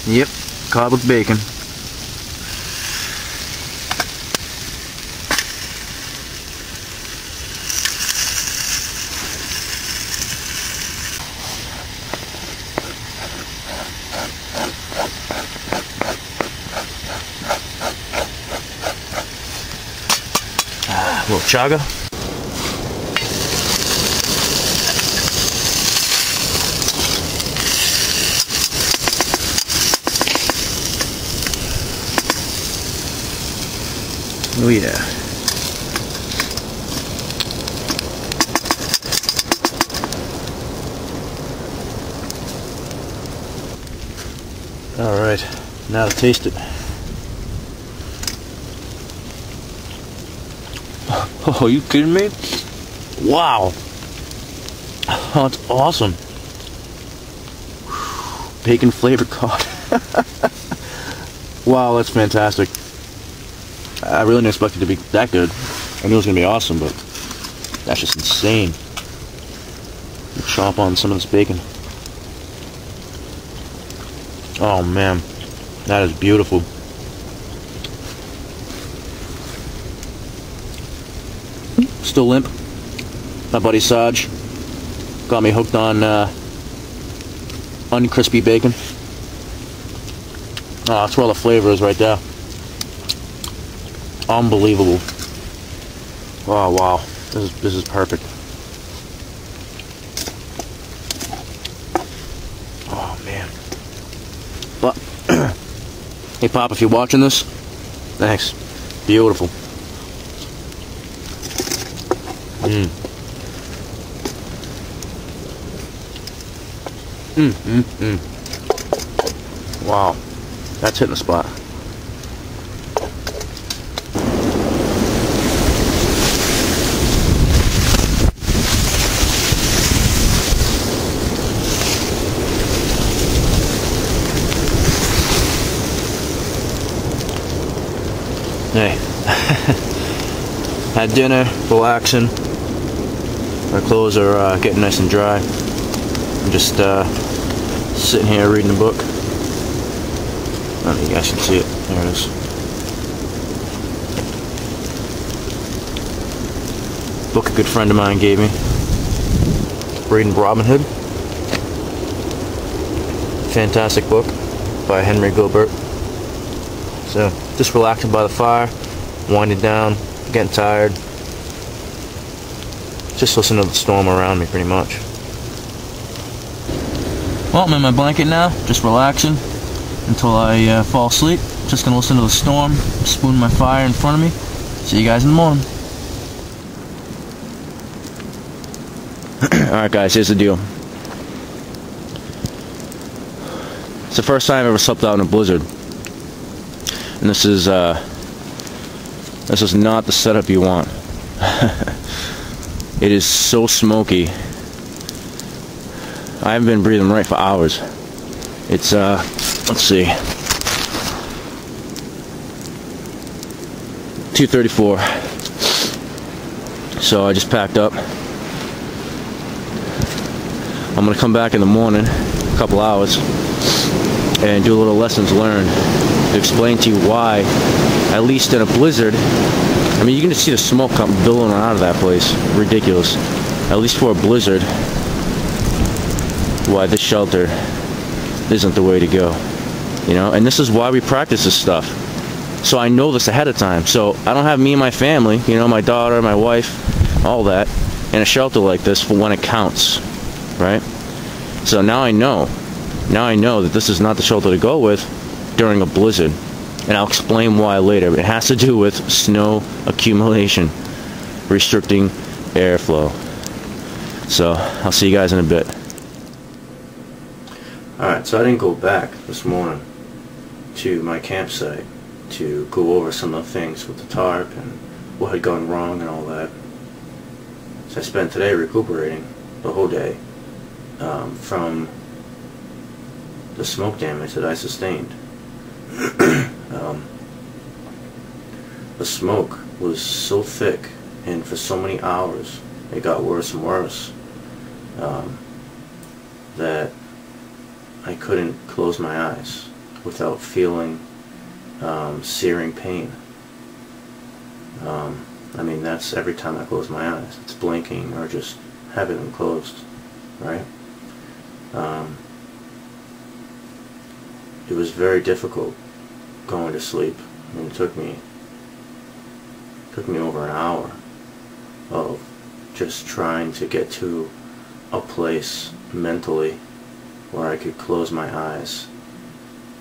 Yep, cob with bacon. A little chaga. Oh yeah. All right, now to taste it. Oh, are you kidding me? Wow. Oh, it's awesome. Bacon flavored cod. Wow, that's fantastic. I really didn't expect it to be that good. I knew it was going to be awesome, but that's just insane. Chomp on some of this bacon. Oh man, that is beautiful. Still limp. My buddy Saj got me hooked on uncrispy bacon. Oh, that's where all the flavor is right there. Unbelievable. Oh wow, this is perfect. Oh man. But hey Pop, if you're watching this, thanks. Beautiful. Wow, that's hitting the spot. Hey, had dinner, relaxing. My clothes are getting nice and dry. I'm just sitting here reading a book. I don't know if you guys can see it. There it is. Book a good friend of mine gave me. Reading Robin Hood. Fantastic book by Henry Gilbert. So, just relaxing by the fire, winding down, getting tired. Just listening to the storm around me, pretty much. Well, I'm in my blanket now, just relaxing until I fall asleep. Just gonna listen to the storm, spoon my fire in front of me. See you guys in the morning. Alright guys, here's the deal. It's the first time I've ever slept out in a blizzard. And this is not the setup you want. It is so smoky. I haven't been breathing right for hours. It's let's see, 2:34. So I just packed up. I'm gonna come back in the morning, a couple hours, and do a little lessons learned to explain to you why, at least in a blizzard, I mean, you can just see the smoke come billowing out of that place. Ridiculous. At least for a blizzard, why this shelter isn't the way to go. You know, and this is why we practice this stuff. So I know this ahead of time. So I don't have me and my family, you know, my daughter, my wife, all that, in a shelter like this for when it counts, right? So now I know that this is not the shelter to go with during a blizzard. And I'll explain why later. It has to do with snow accumulation, restricting airflow. So I'll see you guys in a bit. Alright, so I didn't go back this morning to my campsite to go over some of the things with the tarp and what had gone wrong and all that. So I spent today recuperating the whole day from the smoke damage that I sustained. The smoke was so thick and for so many hours it got worse and worse that I couldn't close my eyes. without feeling searing pain. I mean, that's every time I close my eyes. It's blinking or just having them closed, right? It was very difficult going to sleep. I mean, it took me over an hour of just trying to get to a place mentally where I could close my eyes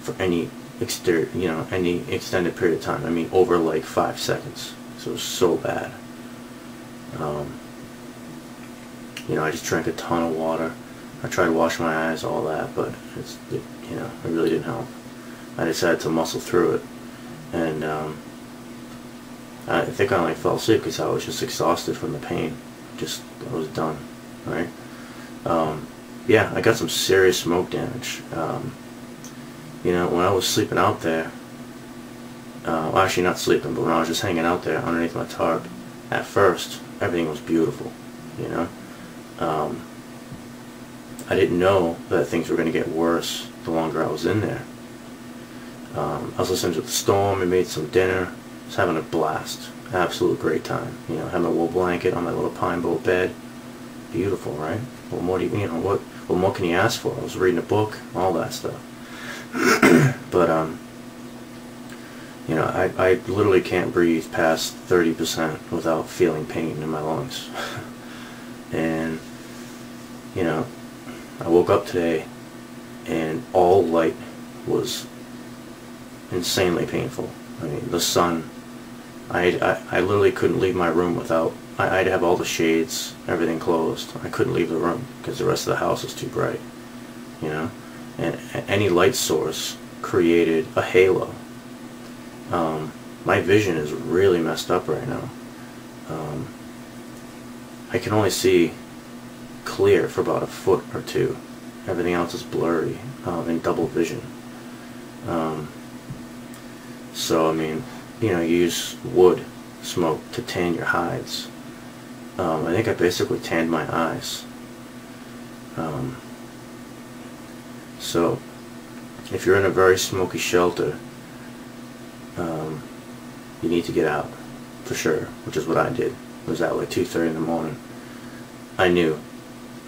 for any any extended period of time. I mean, over like 5 seconds. So it was so bad. I just drank a ton of water. I tried to wash my eyes, all that, but it really didn't help. I decided to muscle through it, and I think I only fell asleep because I was just exhausted from the pain. I was done, right? Yeah, I got some serious smoke damage. When I was sleeping out there, well, actually not sleeping, but when I was just hanging out there underneath my tarp, at first, everything was beautiful, I didn't know that things were going to get worse the longer I was in there. I was listening to the storm, I made some dinner, I was having a blast, absolute great time. Had my wool blanket on my little pine boat bed, beautiful, right? What more do what more can you ask for? I was reading a book, all that stuff. But I literally can't breathe past 30% without feeling pain in my lungs. And I woke up today and all light was insanely painful. I mean, the sun, I literally couldn't leave my room without, I'd have all the shades, everything closed. I couldn't leave the room because the rest of the house was too bright, and any light source created a halo. My vision is really messed up right now. I can only see clear for about a foot or two. Everything else is blurry, in double vision. So I mean, you use wood smoke to tan your hides. I think I basically tanned my eyes. So if you're in a very smoky shelter, you need to get out, for sure, which is what I did. It was at like 2:30 in the morning. I knew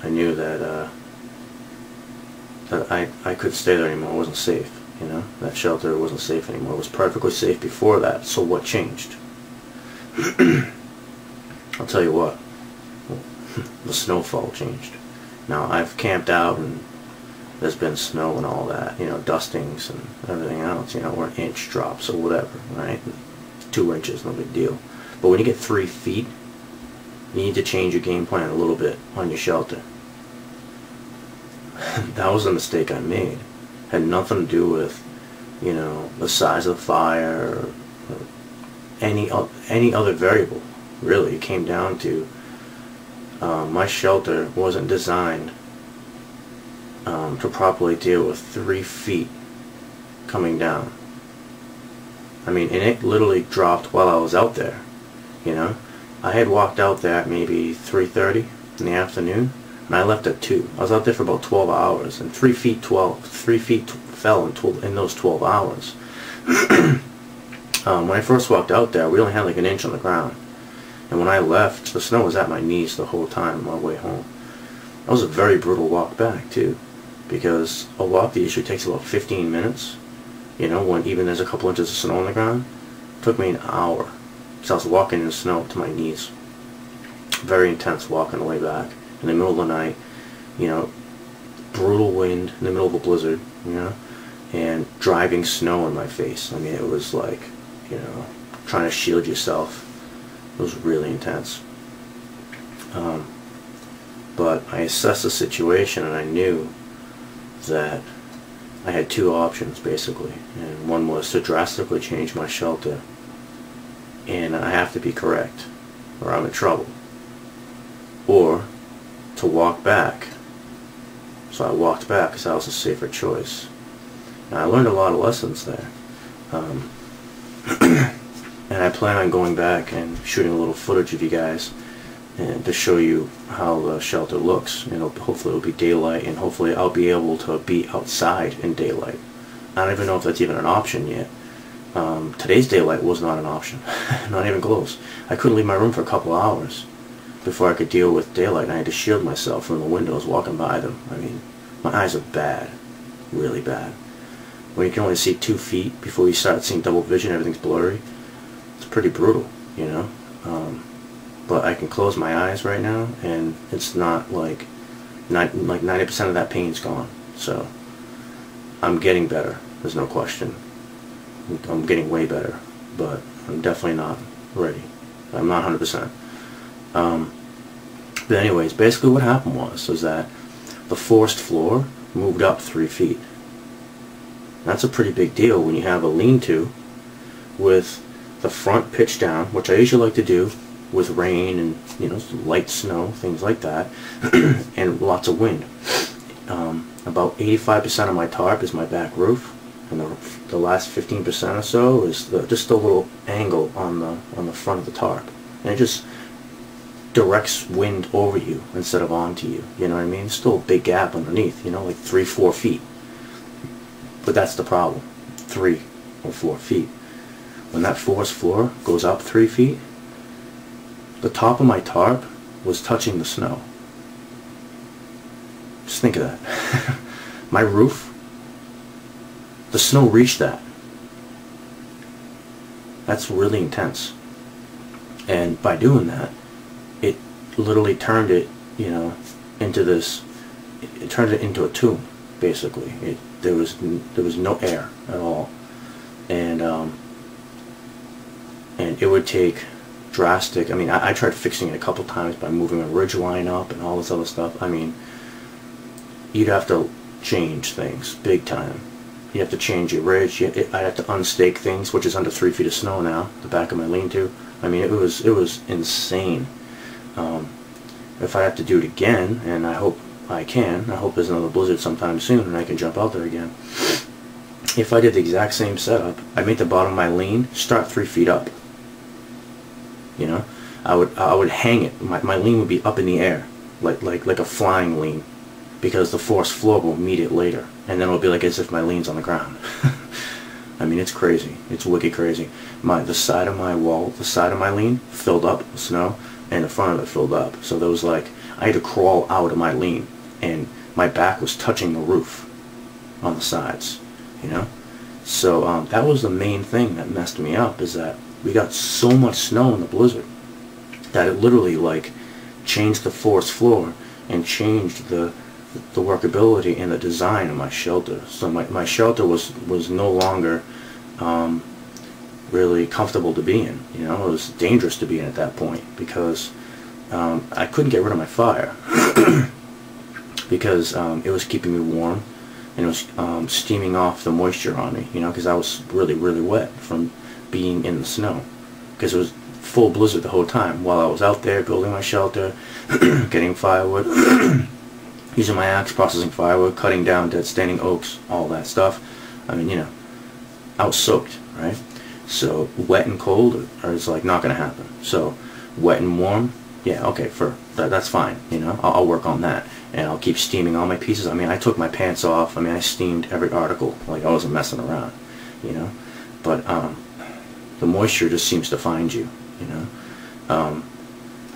that I couldn't stay there anymore. It wasn't safe, that shelter wasn't safe anymore. It was perfectly safe before that, so what changed? I'll tell you what, the snowfall changed. Now, I've camped out and there's been snow and all that, dustings and everything else, or an inch drops or whatever, right? 2 inches, no big deal. But when you get 3 feet, you need to change your game plan a little bit on your shelter. That was a mistake I made. Had nothing to do with, the size of the fire or any other variable. Really, it came down to my shelter wasn't designed to properly deal with 3 feet coming down. I mean, and it literally dropped while I was out there. I had walked out there at maybe 3:30 in the afternoon, and I left at 2. I was out there for about 12 hours, and 3 feet fell in those 12 hours. When I first walked out there, we only had like an inch on the ground, and when I left, the snow was at my knees the whole time on my way home. That was a very brutal walk back too, because a walk that usually takes about 15 minutes, when even there's a couple inches of snow on the ground, took me an hour. So I was walking in the snow to my knees. Very intense walking the way back. In the middle of the night, brutal wind in the middle of a blizzard, and driving snow in my face. I mean, it was like, trying to shield yourself. It was really intense. But I assessed the situation and I knew that I had 2 options basically, and one was to drastically change my shelter, and I have to be correct or I'm in trouble, or to walk back. So I walked back because that was a safer choice. And I learned a lot of lessons there, and I plan on going back and shooting a little footage of you guys and to show you how the shelter looks. Hopefully it'll be daylight, and hopefully I'll be able to be outside in daylight. I don't even know if that's even an option yet. Today's daylight was not an option. Not even close. I couldn't leave my room for a couple of hours before I could deal with daylight, and I had to shield myself from the windows walking by them. I mean, my eyes are bad. Really bad. When you can only see 2 feet before you start seeing double vision, everything's blurry. It's pretty brutal, you know. But I can close my eyes right now, and it's not like 90% of that pain's gone. So I'm getting better. There's no question. I'm getting way better, but I'm definitely not ready. I'm not 100%. But anyways, basically what happened was that the forced floor moved up 3 feet. That's a pretty big deal when you have a lean-to with the front pitched down, which I usually like to do with rain and, you know, light snow, things like that, and lots of wind. About 85% of my tarp is my back roof, and the last 15% or so is just a little angle on the front of the tarp, and it just directs wind over you instead of onto you. You know what I mean? Still a big gap underneath, you know, like 3-4 feet. But that's the problem, 3 or 4 feet. When that forced floor goes up 3 feet, the top of my tarp was touching the snow. Just think of that. My roof, the snow reached that. That's really intense. And by doing that, it literally turned it, you know, into this, it turned it into a tomb, basically. There was no air at all. And it would take drastic, I mean, I tried fixing it a couple times by moving a ridge line up and all this other stuff. I mean, you'd have to change things big time. You have to change your ridge. I'd have to unstake things, which is under 3 feet of snow now, the back of my lean-to. I mean, it was insane. If I have to do it again, and I hope I can, I hope there's another blizzard sometime soon and I can jump out there again. If I did the exact same setup, I'd make the bottom of my lean start 3 feet up. You know, I would hang it. My lean would be up in the air, like a flying lean, because the forced floor will meet it later, and then it'll be like as if my lean's on the ground. I mean, it's crazy. It's wicked crazy. The side of my wall, the side of my lean filled up with snow, and the front of it filled up. So there was like, I had to crawl out of my lean, and my back was touching the roof on the sides, you know. So that was the main thing that messed me up, is that we got so much snow in the blizzard that it literally like changed the forced floor and changed the workability and the design of my shelter. So my shelter was no longer really comfortable to be in. You know, it was dangerous to be in at that point, because I couldn't get rid of my fire because it was keeping me warm, and it was steaming off the moisture on me, you know, because I was really wet from being in the snow, because it was full blizzard the whole time while I was out there building my shelter, getting firewood, using my axe, processing firewood, cutting down dead standing oaks, all that stuff. I mean, you know, I was soaked, right? So wet and cold is like not gonna happen. So wet and warm, yeah, okay, that's fine, you know. I'll work on that, and I'll keep steaming all my pieces. I mean, I took my pants off. I mean, I steamed every article, like I wasn't messing around, you know. But the moisture just seems to find you, you know.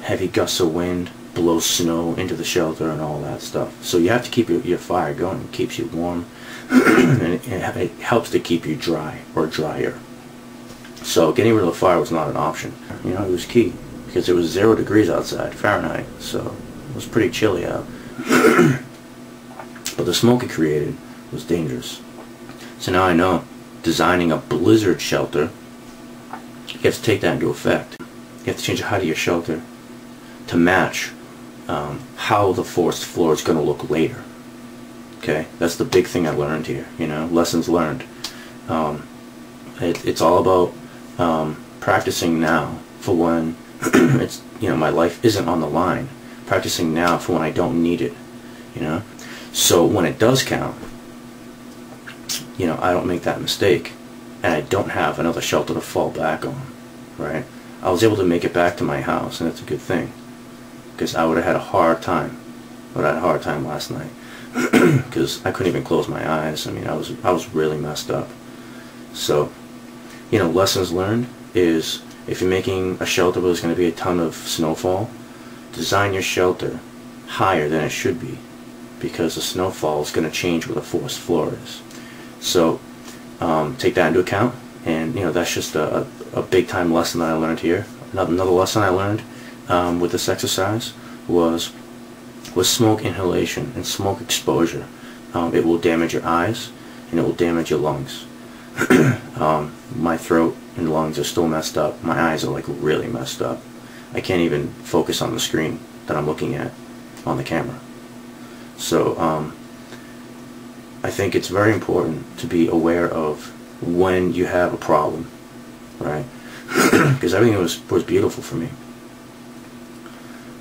Heavy gusts of wind blow snow into the shelter and all that stuff. So you have to keep your fire going. It keeps you warm, and it helps to keep you dry or drier. So getting rid of the fire was not an option. You know, it was key, because it was 0 degrees outside, Fahrenheit, so it was pretty chilly out. But the smoke it created was dangerous. So now I know, designing a blizzard shelter, you have to take that into effect. You have to change the height of your shelter to match how the forced floor is going to look later. Okay, that's the big thing I learned here. You know, lessons learned. It's all about practicing now for when it's, you know, my life isn't on the line. Practicing now for when I don't need it. You know, so when it does count, you know, I don't make that mistake, and I don't have another shelter to fall back on. Right? I was able to make it back to my house, and it's a good thing, because I would have had a hard time. I would have had a hard time last night. because I couldn't even close my eyes. I mean, I was really messed up. So, you know, lessons learned is, if you're making a shelter where there's going to be a ton of snowfall, design your shelter higher than it should be, because the snowfall is going to change where the forced floor is. So take that into account, and you know, that's just a big time lesson that I learned here. Another lesson I learned with this exercise was smoke inhalation and smoke exposure. It will damage your eyes and it will damage your lungs. My throat and lungs are still messed up. My eyes are like really messed up. I can't even focus on the screen that I'm looking at on the camera. So I think it's very important to be aware of when you have a problem, right? Because everything was beautiful for me,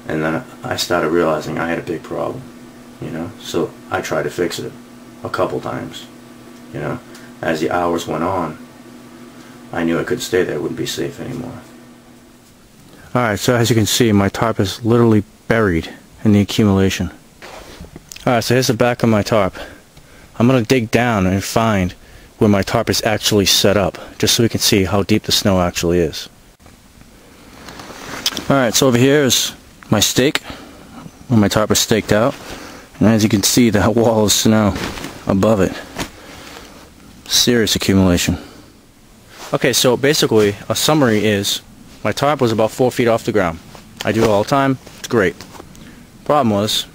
and then I started realizing I had a big problem, you know. So I tried to fix it a couple times, you know. As the hours went on, I knew I couldn't stay there. It wouldn't be safe anymore. Alright, so as you can see, my tarp is literally buried in the accumulation. Alright, so here's the back of my tarp. I'm going to dig down and find where my tarp is actually set up, just so we can see how deep the snow actually is. Alright, so over here is my stake, where my tarp is staked out. And as you can see, that wall of snow above it. Serious accumulation. Okay, so basically a summary is, my tarp was about 4 feet off the ground. I do it all the time. It's great. Problem was,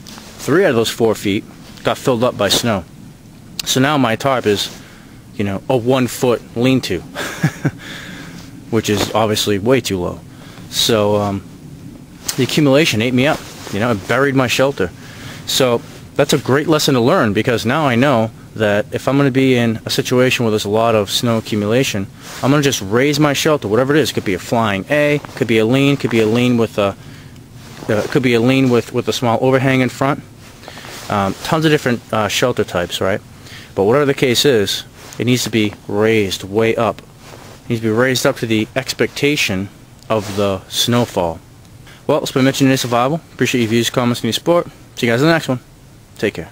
3 out of those 4 feet got filled up by snow. So now my tarp is, you know, a 1 foot lean-to, which is obviously way too low. So the accumulation ate me up. You know, it buried my shelter. So that's a great lesson to learn, because now I know that if I'm going to be in a situation where there's a lot of snow accumulation, I'm going to just raise my shelter, whatever it is. It could be a flying A, could be a lean, could be a lean with a with a small overhang in front. Tons of different shelter types, right? But whatever the case is, it needs to be raised way up. It needs to be raised up to the expectation of the snowfall. Well, it's been Mitch in Native Survival. Appreciate your views, comments, and your support. See you guys in the next one. Take care.